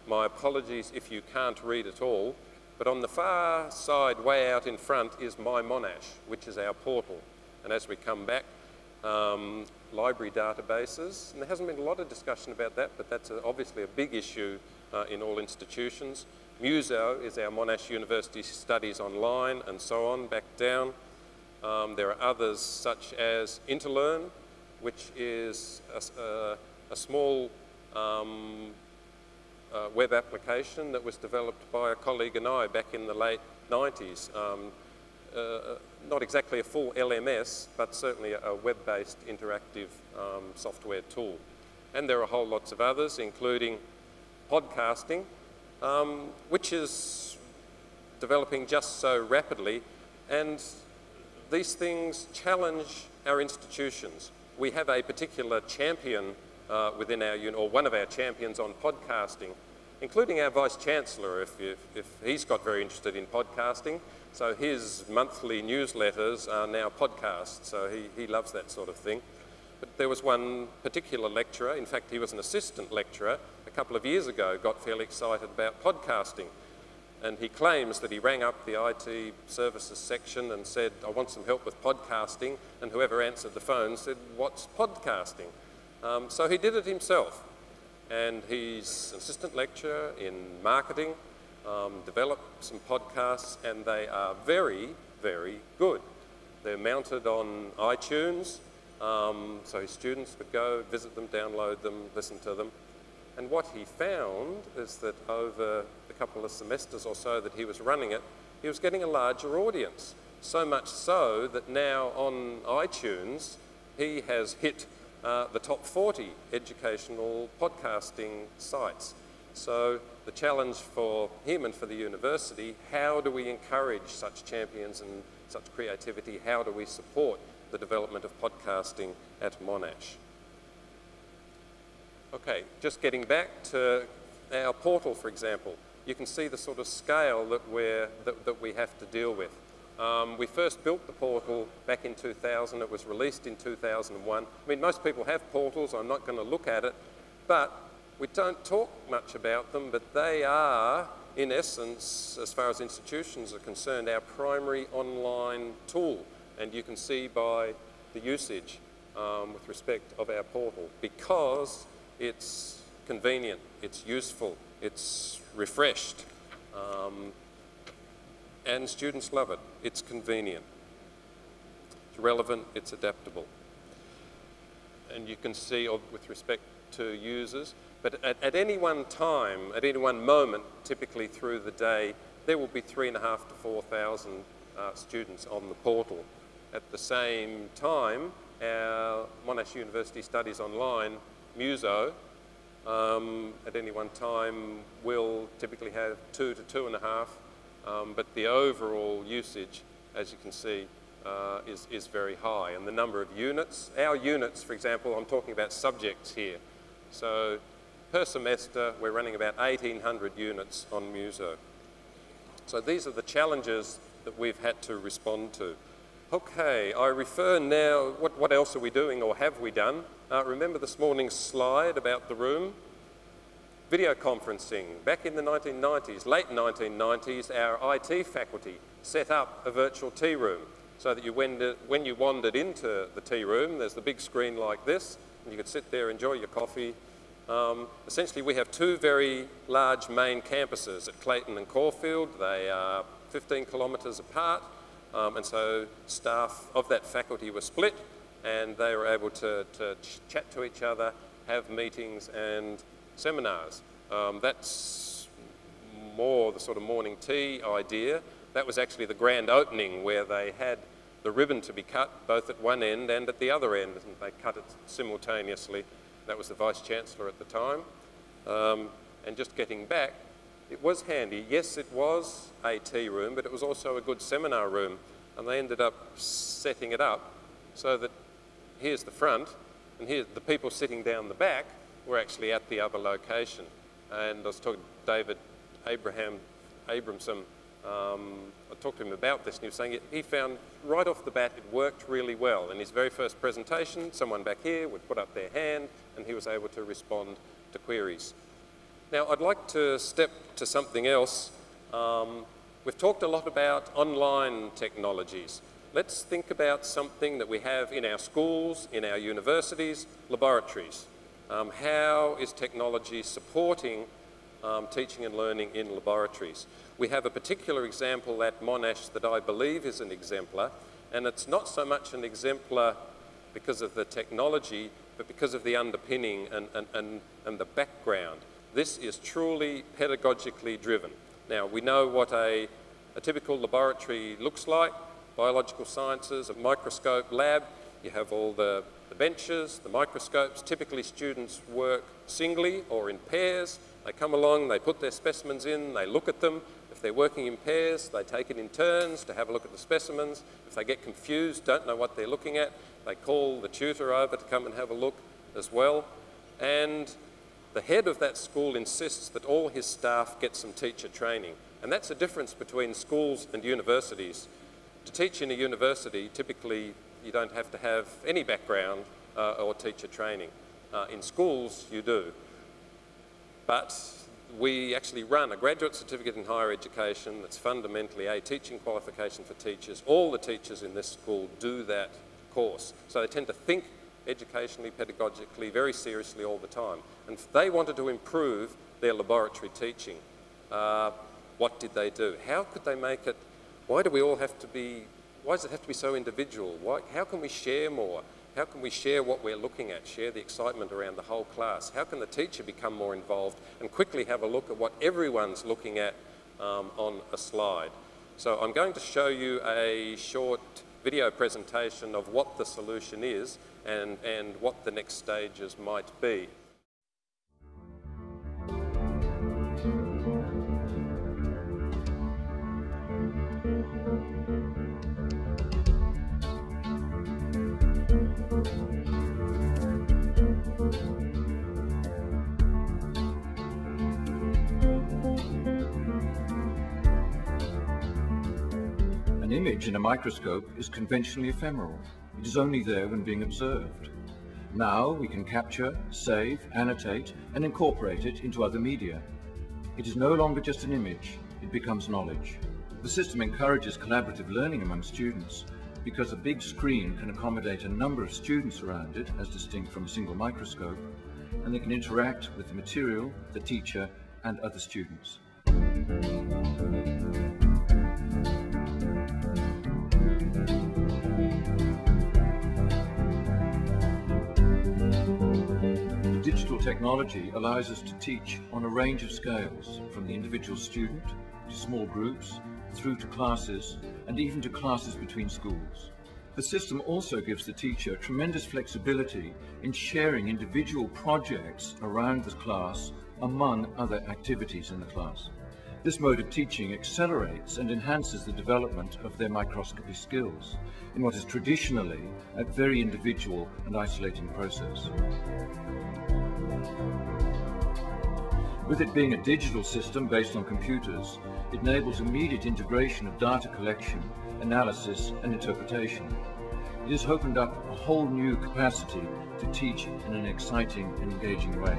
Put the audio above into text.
My apologies if you can't read it all, but on the far side, way out in front, is My Monash, which is our portal. And as we come back, library databases, and there hasn't been a lot of discussion about that, but that's obviously a big issue in all institutions. Muso is our Monash University Studies Online, and so on, back down. There are others such as Interlearn, which is a small web application that was developed by a colleague and I back in the late 90s. Not exactly a full LMS, but certainly a web-based interactive software tool. And there are a whole lots of others, including podcasting, which is developing just so rapidly. And these things challenge our institutions. We have a particular champion within our unit, or one of our champions on podcasting, including our Vice-Chancellor, if he's got very interested in podcasting. So his monthly newsletters are now podcasts, so he loves that sort of thing. But there was one particular lecturer, in fact he was an assistant lecturer, a couple of years ago, got fairly excited about podcasting. And he claims that he rang up the IT services section and said, I want some help with podcasting, and whoever answered the phone said, what's podcasting? So he did it himself, and he's an assistant lecturer in marketing, developed some podcasts, and they are very, very good. They're mounted on iTunes, so his students would go, visit them, download them, listen to them. And what he found is that over the couple of semesters or so that he was running it, he was getting a larger audience. So much so that now on iTunes, he has hit the top 40 educational podcasting sites. So the challenge for him and for the university, how do we encourage such champions and such creativity? How do we support the development of podcasting at Monash? Okay, just getting back to our portal, for example, you can see the sort of scale that we have to deal with. We first built the portal back in 2000. It was released in 2001. I mean, most people have portals. I'm not going to look at it, but we don't talk much about them, but they are, in essence, as far as institutions are concerned, our primary online tool. And you can see by the usage with respect of our portal, because it's convenient, it's useful, it's refreshed, and students love it. It's convenient, it's relevant, it's adaptable. And you can see with respect to users, but at any one time, at any one moment, typically through the day, there will be 3,500 to 4,000 students on the portal. At the same time, our Monash University Studies Online, Muso, at any one time will typically have 2 to 2.5, but the overall usage, as you can see, is very high. And the number of units, our units, for example, I'm talking about subjects here. So per semester, we're running about 1,800 units on Muso. So these are the challenges that we've had to respond to. Okay, I refer now, what else are we doing or have we done? Remember this morning's slide about the room? Video conferencing. Back in the 1990s, late 1990s, our IT faculty set up a virtual tea room so that when you wandered into the tea room, there's the big screen like this, and you could sit there, enjoy your coffee. Essentially, we have two very large main campuses at Clayton and Caulfield. They are 15 kilometres apart. And so staff of that faculty were split, and they were able to chat to each other, have meetings and seminars. That's more the sort of morning tea idea. That was actually the grand opening where they had the ribbon to be cut both at one end and at the other end, and they cut it simultaneously. That was the Vice-Chancellor at the time. And just getting back, it was handy. Yes, it was a tea room, but it was also a good seminar room. And they ended up setting it up so that here's the front, and here the people sitting down the back were actually at the other location. And I was talking to David Abramson. I talked to him about this, and he was saying he found right off the bat it worked really well. In his very first presentation, someone back here would put up their hand, and he was able to respond to queries. Now, I'd like to step to something else. We've talked a lot about online technologies. Let's think about something that we have in our schools, in our universities, laboratories. How is technology supporting teaching and learning in laboratories? We have a particular example at Monash that I believe is an exemplar, and it's not so much an exemplar because of the technology, but because of the underpinning and the background. This is truly pedagogically driven. Now, we know what a typical laboratory looks like. Biological sciences, a microscope lab, you have all the benches, the microscopes. Typically students work singly or in pairs. They come along, they put their specimens in, they look at them. If they're working in pairs, they take it in turns to have a look at the specimens. If they get confused, don't know what they're looking at, they call the tutor over to come and have a look as well. And the head of that school insists that all his staff get some teacher training. And that's a difference between schools and universities. To teach in a university, typically you don't have to have any background or teacher training. In schools, you do. But we actually run a graduate certificate in higher education that's fundamentally a teaching qualification for teachers. All the teachers in this school do that course. So they tend to think educationally, pedagogically, very seriously all the time. And if they wanted to improve their laboratory teaching, what did they do? How could they make it? Why do we all have to be, why does it have to be so individual? How can we share more? How can we share what we're looking at, share the excitement around the whole class? How can the teacher become more involved and quickly have a look at what everyone's looking at on a slide? So I'm going to show you a short video presentation of what the solution is and what the next stages might be. An image in a microscope is conventionally ephemeral. It is only there when being observed. Now we can capture, save, annotate, and incorporate it into other media. It is no longer just an image, it becomes knowledge. The system encourages collaborative learning among students because a big screen can accommodate a number of students around it, as distinct from a single microscope, and they can interact with the material, the teacher, and other students. Digital technology allows us to teach on a range of scales, from the individual student to small groups, through to classes, and even to classes between schools. The system also gives the teacher tremendous flexibility in sharing individual projects around the class among other activities in the class. This mode of teaching accelerates and enhances the development of their microscopy skills in what is traditionally a very individual and isolating process. With it being a digital system based on computers, it enables immediate integration of data collection, analysis, and interpretation. It has opened up a whole new capacity to teach in an exciting and engaging way.